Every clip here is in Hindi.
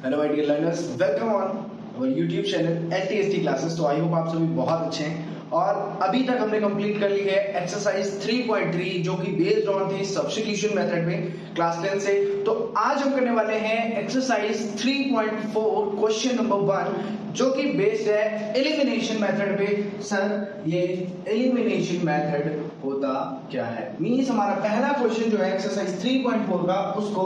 Hello my dear learners, welcome on our YouTube channel LTST classes. तो आई होप आप सभी बहुत अच्छे हैं और अभी तक हमने कंप्लीट कर ली है एक्सरसाइज 3.3 जो कि बेस्ड ऑन थी सब्स्टिट्यूशन मेथड में क्लास 10 से। तो आज हम करने वाले हैं एक्सरसाइज 3.4 क्वेश्चन नंबर 1 जो कि बेस्ड है एलिमिनेशन मेथड पे। सर ये एलिमिनेशन मेथड होता क्या है? मींस हमारा पहला क्वेश्चन जो है एक्सरसाइज 3.4 का उसको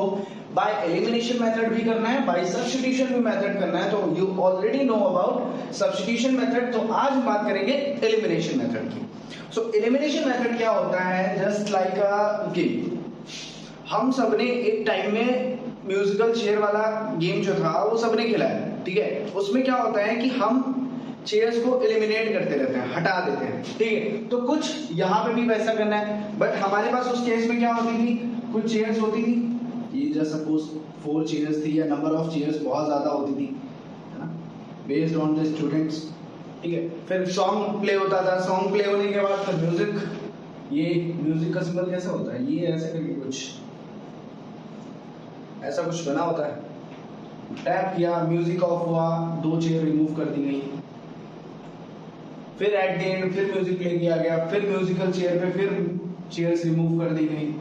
बाय एलिमिनेशन मेथड भी करना है, बाय सब्स्टिट्यूशन भी मेथड करना है। तो you already know about substitution method. तो आज हम बात करेंगे एलिमिनेशन मेथड की। सो एलिमिनेशन मेथड क्या होता है? Just like a game. हम सबने एक टाइम में म्यूजिकल चेयर वाला गेम जो था वो सबने खेला है, ठीक है। उसमें क्या होता है कि हम चेयर्स को एलिमिनेट करते रहते हैं, हटा देते हैं, ठीक है। तो कुछ यहाँ पे भी वैसा करना है, बट हमारे पास उस केस में क्या होती थी, कुछ चेयर्स होती थी, ये जस्ट सपोज 4 चेयर्स थी या नंबर ऑफ चेयर्स बहुत ज्यादा होती थी, है ना, बेस्ड ऑन द स्टूडेंट्स, ठीक है। फिर सॉन्ग प्ले होता था, सॉन्ग प्ले होने के बाद फिर म्यूजिक, ये म्यूजिक का सिंबल कैसा होता है, ये ऐसे करके कुछ ऐसा कुछ बना होता है, टैप किया, म्यूजिक ऑफ हुआ, 2 चेयर रिमूव कर दी गई। फिर एट द एंड फिर म्यूजिक प्ले किया गया, फिर म्यूजिकल चेयर पे फिर चेयर्स रिमूव कर दी गई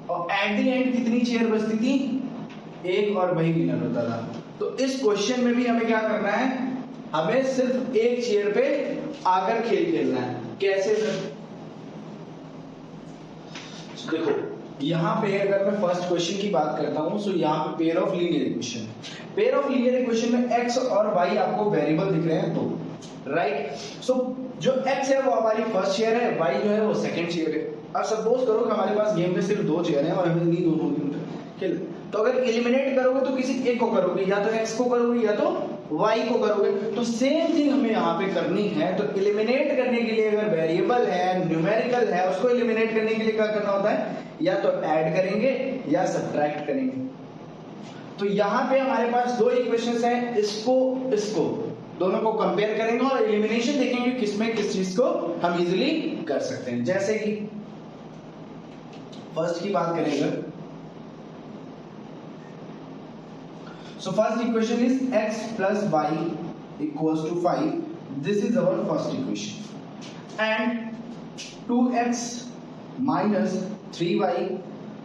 और एट द एंड कितनी चेयर बचती थी? एक, और वही विनर होता था। तो इस क्वेश्चन में भी हमें क्या करना है, हमें सिर्फ एक चेयर पे आकर खेल खेलना है। कैसे सर? देखो यहाँ पे अगर मैं फर्स्ट क्वेश्चन की बात करता हूं तो यहाँ पे pair of linear equation, pair of linear equation में x और y आपको वेरिएबल दिख रहे हैं दो, राइट। सो जो x है वो हमारी फर्स्ट चेयर है, y जो है वो सेकंड चेयर है। अब सपोज करो कि हमारे पास गेम में सिर्फ 2 चेयर हैं और हमें इन्हीं दोनों की खेल, तो अगर एलिमिनेट करोगे तो किसी एक को करोगे, या तो x को करोगे या तो y को करोगे। तो सेम थिंग हमें यहाँ पे करनी है। तो एलिमिनेट करने के लिए अगर वेरिएबल है, न्यूमेरिकल है, उसको एलिमिनेट करने के लिए क्या करना होता है, या तो ऐड करेंगे या सब्ट्रैक्ट करेंगे। तो यहाँ पे हमारे पास 2 इक्वेशंस हैं, इसको दोनों को कंपेयर करेंगे और एलिमिनेशन देखेंगे किसमें किस चीज को हम इजीली कर सकते हैं। जैसे कि फर्स्ट की बात करेंगे, so first equation is x plus y equals to 5. This is our first equation, and 2x minus 3y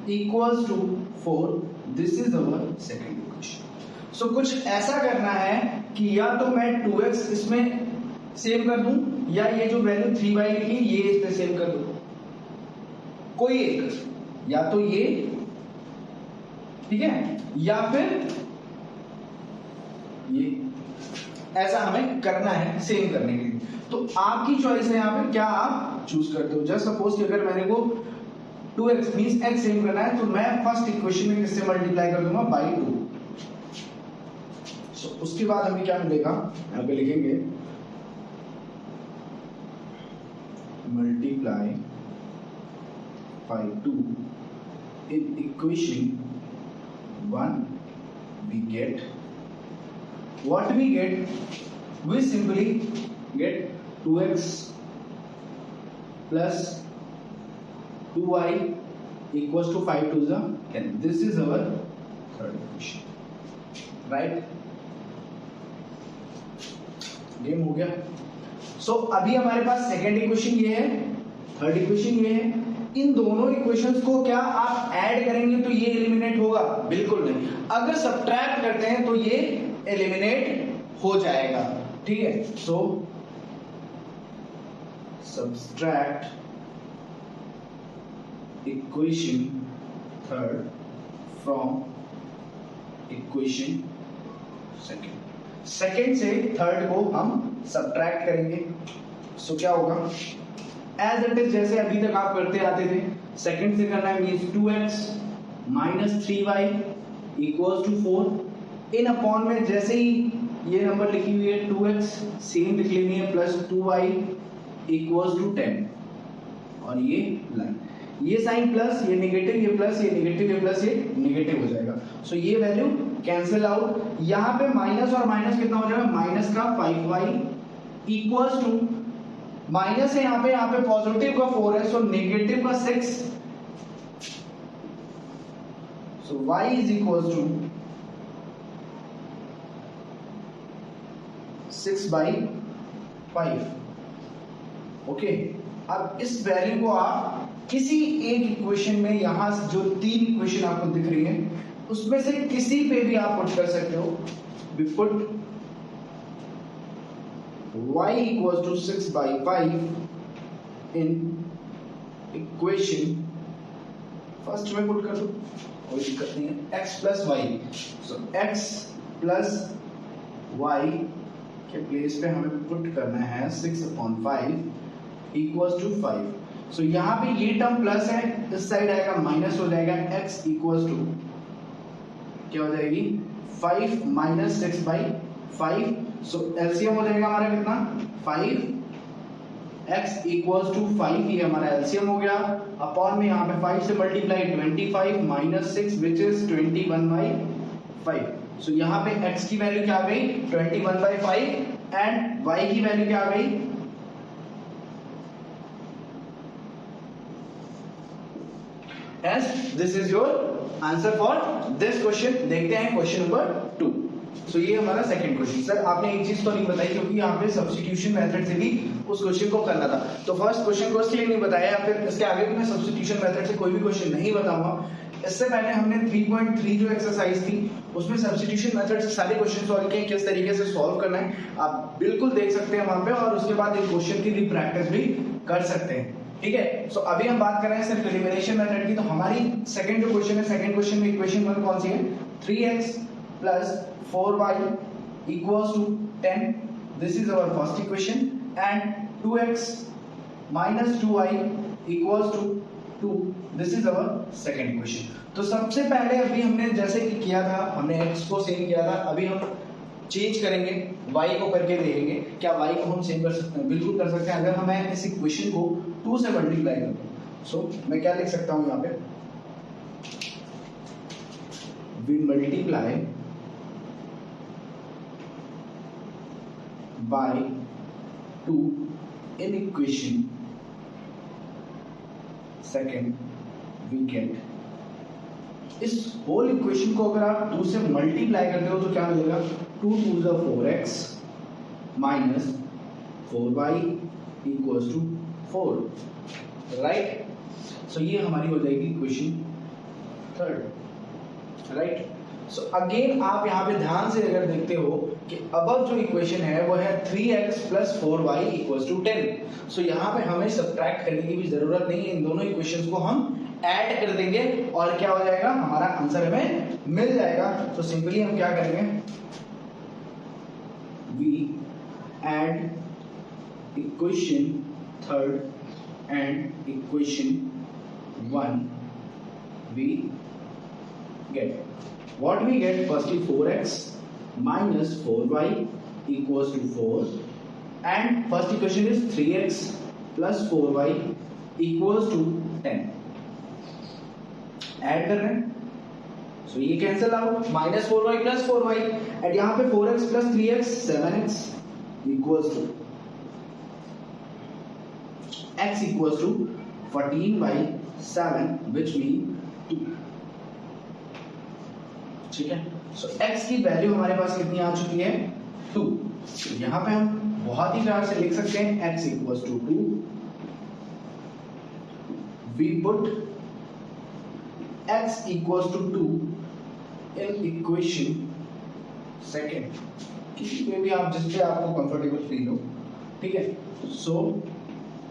equals to 4. This is our second equation. So कुछ ऐसा करना है कि या तो मैं 2x इसमें सेव कर दूं, या ये जो वैल्यू 3y लिखी ये इस पे सेव कर दूं, कोई एक, या तो ये, ठीक है, या फिर ये। ऐसा हमें करना है सेम करने के लिए। तो आपकी चॉइस है यहाँ पे, क्या आप चूज करते हो। जस्ट सपोज कि अगर मैंने को 2x मींस x सेम करना है तो मैं फर्स्ट इक्वेशन में किससे मल्टीप्लाई कर दूंगा, बाई 2। सो उसके बाद हमें क्या मिलेगा, यहाँ पे लिखेंगे multiply by 2 in equation 1 we get what we get, we simply get 2x plus 2y equals to 5 to the 10. This is our third equation, right? Game हो गया। सो अभी हमारे पास सेकेंड इक्वेशन ये है, थर्ड इक्वेशन ये है। इन दोनों इक्वेशंस को क्या आप ऐड करेंगे तो ये एलिमिनेट होगा? बिल्कुल नहीं। अगर सब्ट्रैक्ट करते हैं तो ये एलिमिनेट हो जाएगा, ठीक है। So subtract equation third from equation second से थर्ड को हम सब्ट्रैक्ट करेंगे। सो क्या होगा, एज इट इज जैसे अभी तक आप करते आते थे, सेकेंड से करना है means 2x minus 3y equals to 4 in upon में जैसे ही ये नंबर लिखी हुई है 2x सेम लिख लेनी है प्लस 2y equals to 10 और ये लाइन, ये साइन प्लस, ये नेगेटिव, ये प्लस, ये नेगेटिव, ये प्लस, ये नेगेटिव हो जाएगा। सो ये वैल्यू कैंसिल आउट। यहाँ पे माइनस और माइनस कितना हो जाएगा, माइनस का 5y इक्वल्स टू, माइनस है यहाँ पे पॉजिटिव का 4 है, सो नेगेटिव का 6। So y is equals to 6/5। Okay, अब इस वैल्यू को आप किसी एक इक्वेशन में, यहां से जो 3 इक्वेशन आपको दिख रही है उसमें से किसी पे भी आप पुट कर सकते हो। we put y equals to 6/5 in equation, first में पुट कर दो, कोई दिक्कत नहीं है, x plus y, so x plus y के प्लेस पे हमें पुट करना है 6/5 इक्वल्स टू 5। सो यहाँ पे ये टर्म प्लस है, इस साइड आएगा माइनस हो जाएगा, x इक्वल्स टू क्या हो जाएगी 5 minus 6/5। सो एलसीएम हो जाएगा हमारा कितना 5, x इक्वल्स टू 5, ये हमारा एलसीएम हो गया। अपॉन में यहाँ पे 5 से मल्टीप्लाई 25 माइनस 6 विच इज 21/5। सो यहाँ पे x की वैल्यू क्या आ गई 21/5 एंड y की वैल्यू क्या आ गई Hence, this is your answer for this question। देखते हैं क्वेश्चन नंबर 2। सो ये हमारा सेकंड क्वेश्चन। सर आपने एक चीज तो नहीं बताई, क्योंकि यहाँ पे सब्स्टिट्यूशन मेथड से भी उस क्वेश्चन को करना था, तो फर्स्ट क्वेश्चन को इसलिए नहीं बताया, या फिर इसके आगे भी मैं सब्स्टिट्यूशन मेथड से कोई भी क्वेश्चन नहीं बताऊंगा। इससे पहले हमने 3.3 जो एक्सरसाइज थी उसमें सब्स्टिट्यूशन मेथड से सारे क्वेश्चन सॉल्व किए, किस तरीके से सॉल्व करना है आप बिल्कुल देख सकते हैं वहां पे, और उसके बाद एक क्वेश्चन की प्रैक्टिस भी कर सकते हैं। ठीक है, सो अभी हम बात कर रहे हैं सिर्फ एलिमिनेशन मेथड की। तो हमारी सेकंड जो क्वेश्चन है, सेकंड क्वेश्चन में इक्वेशन 1 कौन सी है 3x plus 4y equals to 10, this is our first equation, and 2x minus 2y equals to 2, this is our second equation। तो सबसे पहले अभी हमने जैसे कि किया था, हमने x को सेम किया था, अभी हम चेंज करेंगे, y को करके देखेंगे क्या y को हम सेम कर सकते हैं, बिल्कुल कर सकते हैं। अगर हमें इस इक्वेशन को 2 से मल्टीप्लाई कर दो, सो मैं क्या लिख सकता हूं यहाँ पे we multiply by 2 in equation second we get, इस होल इक्वेशन को अगर आप 2 से मल्टीप्लाई करते हो तो क्या मिलेगा 2 2 is 4x minus 4y equals to 4, right. So ये हमारी हो जाएगी equation third, right. So again आप यहाँ पे ध्यान से अगर देखते हो कि अबव जो इक्वेशन है वो है 3x plus 4y equals to 10। सो यहाँ पे हमें सब्ट्रैक्ट करने की भी जरूरत नहीं है, इन दोनों इक्वेशंस को हम ऐड कर देंगे और क्या हो जाएगा हमारा आंसर हमें मिल जाएगा। तो सिंपली हम क्या करेंगे we add equation third and equation 1, we get what we get, firstly 4x minus 4y equals to 4, and first equation is 3x plus 4y equals to 10। Add कर रहे हैं, सो ये cancel out, minus 4y plus 4y, and यहाँ पे 4x plus 3x 7x equals to x equals to 14/7 which mean 2। ठीक है, सो x की वैल्यू हमारे पास कितनी आ चुकी है 2। तो यहाँ पे हम बहुत ही प्यार से लिख सकते हैं x equals to 2, we put x equals to 2 in equation second, किसी पे भी आप जिससे आपको कंफर्टेबल फील हो। ठीक है, सो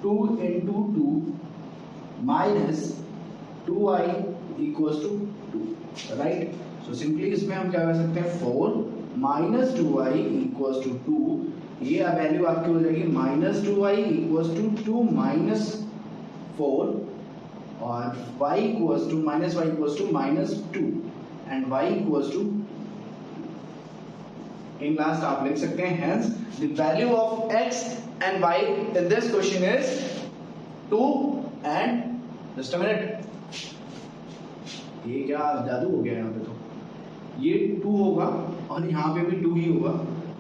2 into 2 minus 2y equals to 2, right. So simply इसमें हम क्या कर सकते हैं 4 minus 2y equals to 2, ये वैल्यू आपकी हो जाएगी minus 2y equals to 2 minus 4, और y equals to minus y equals to minus 2 and y equals to, in last आप लिख सकते हैं hence the value of x and y in this question is 2 and just a minute, ये क्या जादू हो गया यहाँ पे, तो ये 2 होगा और यहाँ पे भी 2 ही होगा।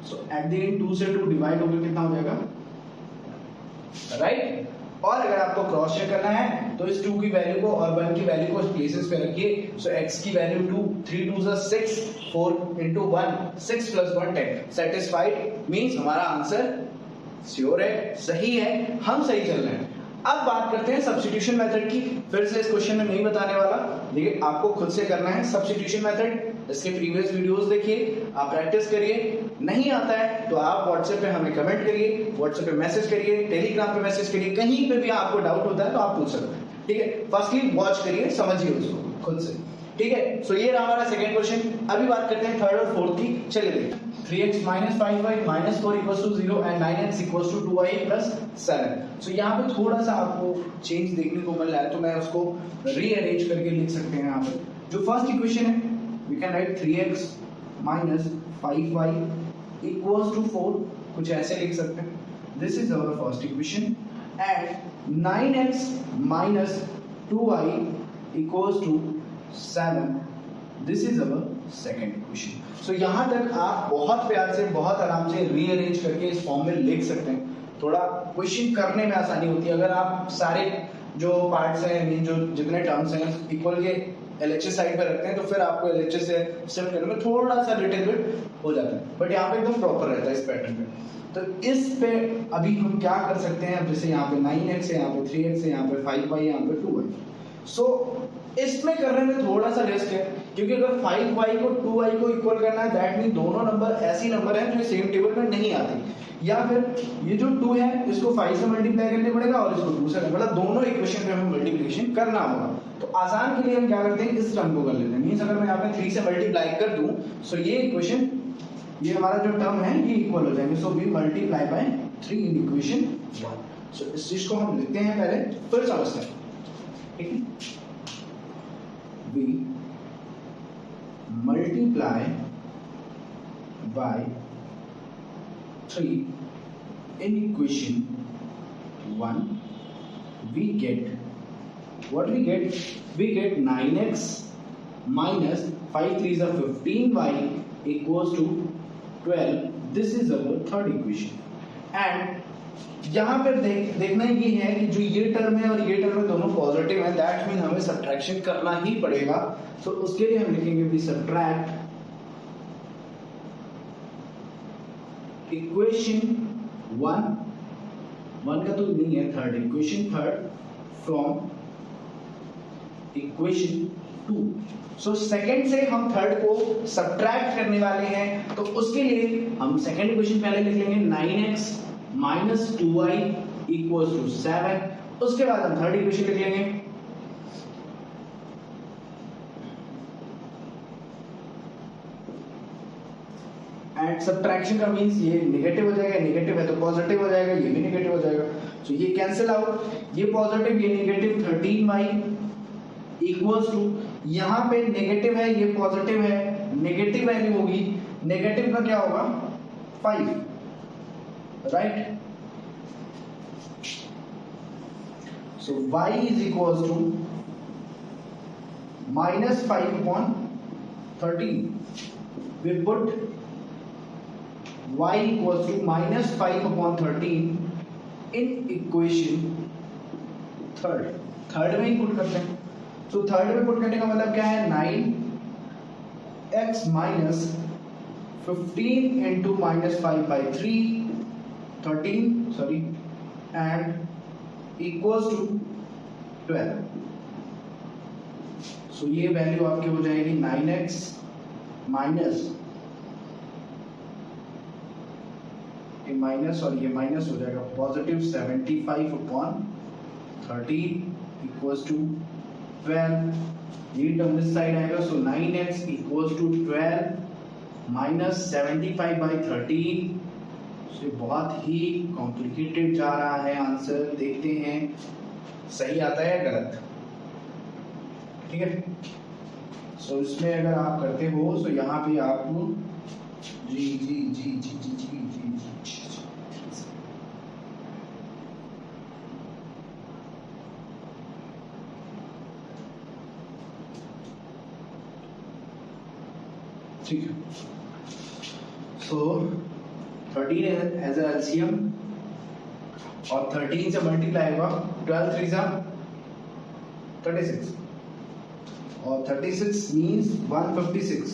सो एट द एंड 2 से 2 डिवाइड होकर कितना हो जाएगा, राइट। और अगर आपको क्रॉस चेक करना है तो इस 2 की वैल्यू को और 1 की वैल्यू को प्लेसेस पे रखिए। सो x की value 2, 3 2 6, 4 into 1, 6 plus 1 10। Satisfied means हमारा आंसर श्योर है, सही है, हम सही चल रहे हैं। अब बात करते हैं सब्स्टिट्यूशन मेथड की। फिर से इस क्वेश्चन में नहीं बताने वाला, लेकिन आपको खुद से करना है सब्स्टिट्यूशन मेथड। इसके प्रीवियस वीडियोस देखिए, आप प्रैक्टिस करिए। नहीं आता है तो आप व्हाट्सएप पे हमें कमेंट करिए, व्हाट्सएप पे मैसेज करिए, टेलीग्राम पे मैसेज करिए, कहीं पे भी आपको डाउट होता है तो आप पूछ सकते हैं। ठीक है, फर्स्टली वॉच करिए, समझिए उसको खुद से। ठीक है, सो ये रहा हमारा सेकंड क्वेश्चन। अभी बात करते हैं थर्ड और फोर्थ की। चलिए देखते हैं। 3x minus 5y minus 4 equals to 0 and 9x equals to 2y plus 7। सो यहाँ पे थोड़ा सा आपको चेंज देखने को मिल रहा है, तो मैं उसको रीअरेंज करके लिख सकते हैं। यहाँ पे जो फर्स्ट इक्वेशन है, we can write 3x minus 5y equals to 4, कुछ ऐसे लिख सकते हैं। This is our first equation. And 9x minus 2y equals to 7, this is our second equation. So यहां तक आप बहुत प्यार से, बहुत आराम से रीअरेंज करके इस फॉर्म में लिख सकते हैं। थोड़ा क्वेश्चन करने में आसानी होती है अगर आप सारे जो पार्ट्स हैं, जो जितने टर्म्स हैं, इक्वल के एलएचएस साइड पे रखते हैं, तो फिर आपको एलएचएस से शिफ्ट करने में थोड़ा सा लिटिल बिट हो जाता है, बट यहाँ पे एकदम प्रॉपर रहता है इस पैटर्न पे। तो इस पे अभी हम क्या कर सकते हैं, जैसे यहाँ पे 9x है, यहाँ पे 3x है, यहाँ पे 5y, यहाँ पे 2y। सो इसमें करने में थोड़ा सा रिस्क है, क्योंकि अगर 5y को 2y को इक्वल करना है, दैट मीन दोनों नंबर ऐसी नंबर हैं जो सेम टेबल में नहीं आती, या फिर ये जो 2 है इसको 5 से मल्टीप्लाई करना पड़ेगा और इसको 2 से, मतलब दोनों इक्वेशन पे हमें मल्टीप्लिकेशन करना होगा। तो आसान के लिए हम क्या करते हैं, इस टर्म को कर लेते हैं। मींस अगर मैं यहाँ पे 3 से मल्टीप्लाई कर दूं, सो ये इक्वेशन, ये हमारा जो टर्म है ये इक्वल हो जाएंगे। So we multiply by 3 in equation 1। So इस चीज को हम लिखते हैं पहले, फिर समझते हैं। ठीक है, we multiply by 3 in equation 1, we get what we get? We get 9x minus 5 3s are 15y equals to 12. This is our third equation. And यहाँ पर देखना ये है कि जो ये टर्म है और ये टर्म है दोनों पॉजिटिव है, दैट मीन हमें सब्ट्रैक्शन करना ही पड़ेगा। तो उसके लिए हम लिखेंगे वी सब्ट्रैक्ट इक्वेशन 1 का तो नहीं है, third equation, third from equation 2। So second से हम थर्ड को सब्ट्रैक्ट करने वाले हैं, तो उसके लिए हम सेकंड इक्वेशन पहले लिख लेंगे 9x minus 2y equals to 7। उसके बाद हम थर्ड इक्वेशन लिख लेंगे, एंड सब्ट्रैक्शन का मींस ये नेगेटिव हो जाएगा, नेगेटिव है तो पॉजिटिव हो जाएगा, ये भी नेगेटिव हो जाएगा। सो ये कैंसिल आउट, ये पॉजिटिव ये नेगेटिव, 13y इक्वल्स टू, यहाँ पे नेगेटिव है ये पॉजिटिव है, नेगेटिव वैल्यू होगी, नेगेटिव का क्या होगा 5, right. So y is equals to minus 5 upon 13. We put y equals to minus 5 upon 13 in equation third. Third में ही पुट करते हैं। तो थर्ड में पुट करने का मतलब क्या है, 9x minus 15 into minus 5 by 3 13 sorry and equals to 12। सो ये वैल्यू आपकी हो जाएगी 9x माइनस, ये माइनस और ये माइनस हो जाएगा पॉजिटिव 75 अपॉन 13 इक्वल्स टू 12। ये टर्म इस साइड आएगा, so 9x equals to 12 minus 75 by 13। बहुत ही कॉम्प्लिकेटेड जा रहा है आंसर, देखते हैं सही आता है या गलत। ठीक है, सो इसमें अगर आप करते हो तो यहाँ पे आपको जी जी जी जी जी जी जी जी ठीक है। सो 13 एज ए एलसीएम और 13 से मल्टीप्लाई होगा, 12 3 जा 36 और 36 मीन्स 156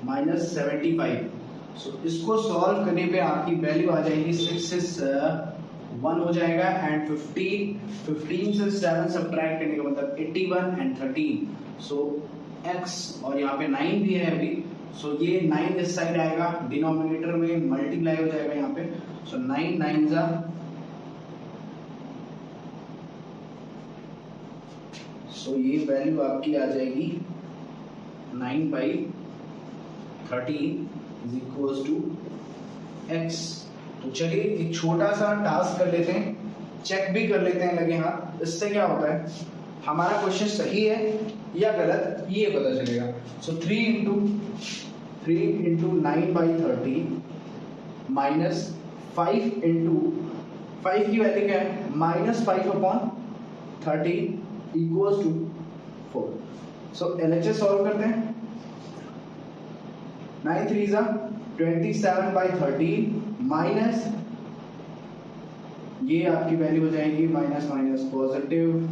माइनस 75। सो इसको सॉल्व करने पे आपकी वैल्यू आ जाएगी 6 से 1 हो जाएगा एंड 15 से 7 सब्ट्रैक्ट करने का मतलब 81 एंड 13। सो x और यहाँ पे 9 भी है अभी। सो ये 9 इस साइड आएगा, डिनोमिनेटर में मल्टीप्लाई हो जाएगा यहाँ पे। सो 9 9 जा, सो ये वैल्यू आपकी आ जाएगी 9/13 इज इक्वल्स टू x। तो चलिए एक छोटा सा टास्क कर लेते हैं, चेक भी कर लेते हैं लगे हाथ। इससे क्या होता है, हमारा क्वेश्चन सही है या गलत ये पता चलेगा। सो 3 इंटू 9/13 माइनस 5 इंटू 5 की वैल्यू क्या है, -5/13 equals to 4। So LHS solve करते हैं। 9 3 27/13 माइनस ये आपकी वैल्यू हो जाएगी minus minus positive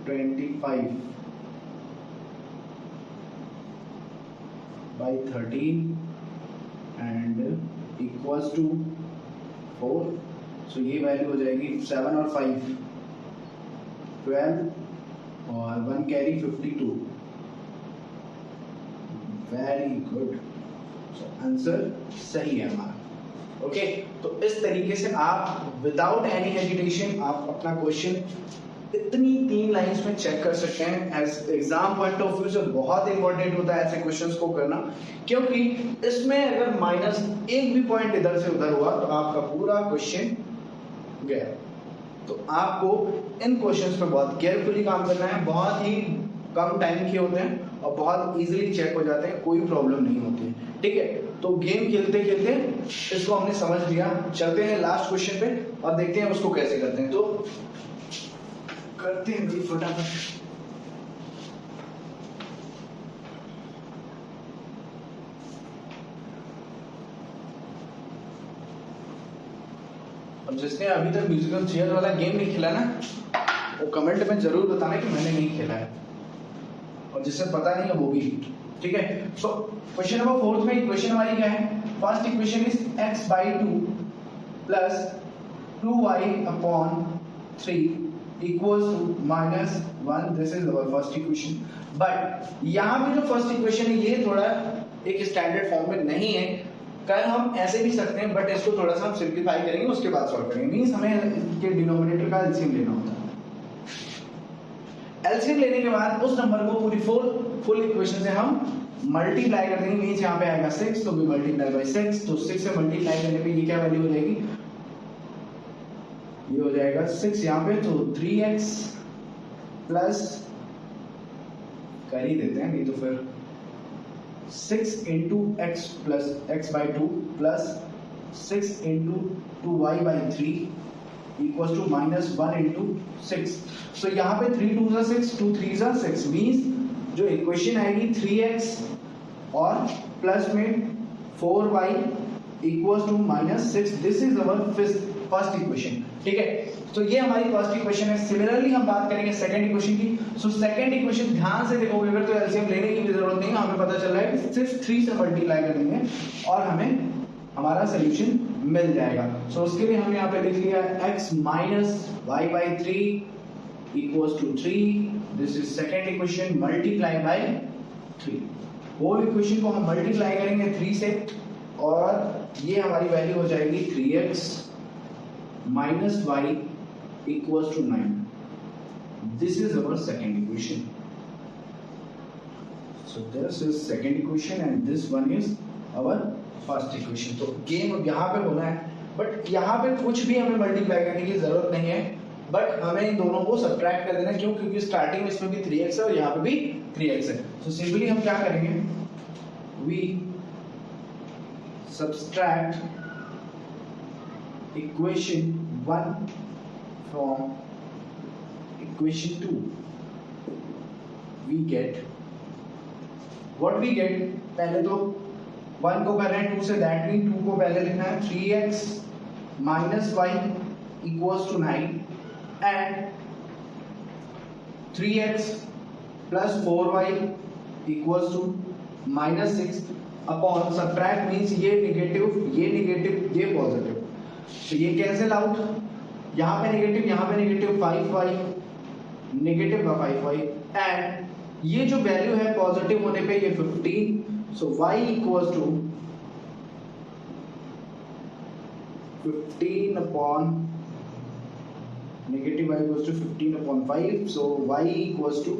25/13 and equals to 4। So ये वैल्यू हो जाएगी 7 और 5 12 और 1 कैरी 52। वेरी गुड, आंसर सही है हमारा। ओके तो इस तरीके से आप विदाउट एनी हेजिटेशन आप अपना क्वेश्चन इतनी 3 लाइंस में चेक कर सकते हैं। As exam point of view से बहुत इंपॉर्टेंट होता है ऐसे क्वेश्चंस को करना, क्योंकि इसमें अगर माइनस एक भी पॉइंट इधर से उधर हुआ तो आपका पूरा क्वेश्चन गया। तो आपको इन क्वेश्चंस पे बहुत केयरफुली काम करना है। बहुत ही कम टाइम के होते हैं और बहुत इजीली चेक हो जाते हैं, कोई प्रॉब्लम नहीं होती है। ठीक है, तो गेम खेलते खेलते इसको हमने समझ लिया। चलते हैं लास्ट क्वेश्चन पे और देखते हैं उसको कैसे करते हैं। तो करते हैं फटाफट। अब जिसने अभी तक म्यूजिकल चेयर वाला गेम नहीं खेला ना, वो कमेंट में जरूर बताना कि मैंने नहीं खेला है, और जिससे पता नहीं है वो भी। ठीक है, सो क्वेश्चन नंबर 4 में इक्वेशन हमारी क्या है। First equation is x/2 plus 2y/3 equals to -1। This is our first equation. But यहाँ पे जो फर्स्ट इक्वेशन है ये थोड़ा एक स्टैंडर्ड फॉर्म में नहीं है। कल हम ऐसे भी सकते हैं, बट इसको थोड़ा सा हम सिंप्लीफाई करेंगे, उसके बाद सॉल्व करेंगे। मींस हमें के डिनोमिनेटर का एलसीएम लेना होता है। एलसीएम लेने के बाद उस नंबर को पूरी फुल इक्वेशन से हम मल्टीप्लाई कर देंगे। मींस यहाँ पे आएगा 6 तो भी मल्टीप्लाई बाय 6। तो 6 से मल्टीप्लाई करने पे ये क्या वैल्यू हो जाएगी, ये हो जाएगा 6 यहाँ पे, तो 3x प्लस कर ही देते हैं, नहीं तो फिर 6 into x plus x/2 plus 6 into 2y/3 equals to -1 into 6। So यहाँ पे 3 2 जा 6, 2 3 जा 6। मींस जो इक्वेशन आएगी 3x और प्लस में 4y equals to -6। This is our first equation. ठीक है, तो ये हमारी फर्स्ट इक्वेशन है। सिमिलरली हम बात करेंगे सेकंड इक्वेशन की। सो सेकंड इक्वेशन ध्यान से देखोगे अगर तो एलसीएम लेने की भी जरूरत नहीं है। हमें पता चल रहा है कि सिर्फ 3 से मल्टीप्लाई कर देंगे और हमें हमारा सोल्यूशन मिल जाएगा। सो उसके लिए हमने यहाँ पे लिख लिया x minus y/3 equals to 3। This is second equation multiply by 3। Whole equation को हम मल्टीप्लाई करेंगे 3 से और ये हमारी वैल्यू हो जाएगी 3x minus y equals to 9. This is our second equation. So this is second equation and this one is our first equation. तो गेम अब यहाँ पे होना है, बट यहाँ पे कुछ भी हमें मल्टीप्लाई करने की जरूरत नहीं है, बट हमें इन दोनों को सब्ट्रैक्ट कर देना। क्यों? क्योंकि स्टार्टिंग में इसमें भी 3x है और यहाँ पे भी 3x है। तो सिंपली हम क्या करेंगे, we subtract equation 1 from equation 2. We get what we get, पहले तो 1 को कर रहे हैं 2 से, दैट मीन 2 को पहले लिखना है 3x minus y equals to 9 and 3x plus 4y equals to -6 upon subtract means ये नेगेटिव ये पॉजिटिव, तो ये कैंसिल आउट, यहाँ पे नेगेटिव 5y नेगेटिव का 5y एंड ये जो वैल्यू है पॉजिटिव होने पे ये 15, so y equals to 15 upon negative y equals to 15 upon 5, so y equals to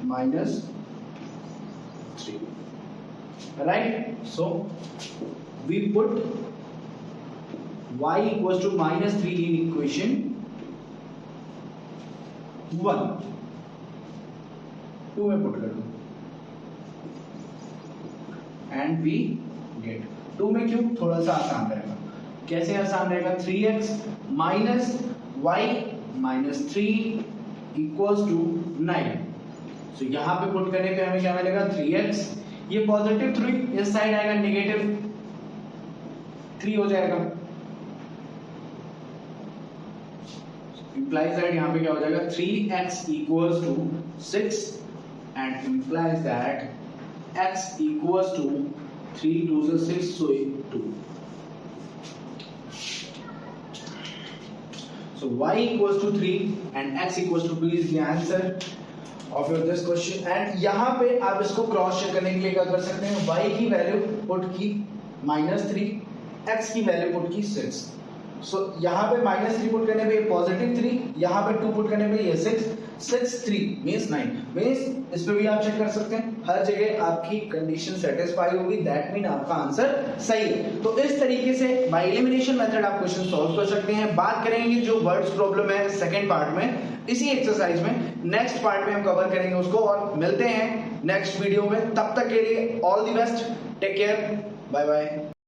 -3, right? So we put y equals to -3 in equation 1, 2 में पुट कर दो एंड वी गेट 2 में क्यों, थोड़ा सा आसान रहेगा। कैसे आसान रहेगा, 3x minus y minus 3 equals to 9, so यहां पे पुट करने पे हमें क्या मिलेगा, 3x, ये पॉजिटिव 3 इस साइड आएगा नेगेटिव 3 हो जाएगा, implies that यहाँ पे क्या हो जाएगा 3x equals to 6 and implies that x equals to 3 2 से 6, so 2. So y equals to 3 and x equals to 2 is the answer of your this question. And यहाँ पे आप इसको क्रॉस चेक करने के लिए क्या कर सकते हैं, y की वैल्यू पुट की -3, x की वैल्यू पुट की 6, सो यहाँ पे -3 पुट करने पे पॉजिटिव 3, यहाँ पे 2 पुट करने पे ये 6 3 मींस 9, मींस इस पे भी आप चेक कर सकते हैं, हर जगह आपकी कंडीशन सेटिस्फाई होगी, दैट मीन आपका आंसर सही है। तो इस तरीके से बाय एलिमिनेशन मेथड आप क्वेश्चन सॉल्व कर सकते हैं। बात करेंगे जो वर्ड्स प्रॉब्लम है सेकंड पार्ट में, इसी एक्सरसाइज में, नेक्स्ट पार्ट में हम कवर करेंगे उसको, और मिलते हैं नेक्स्ट वीडियो में। तब तक के लिए all the best, take care, bye bye.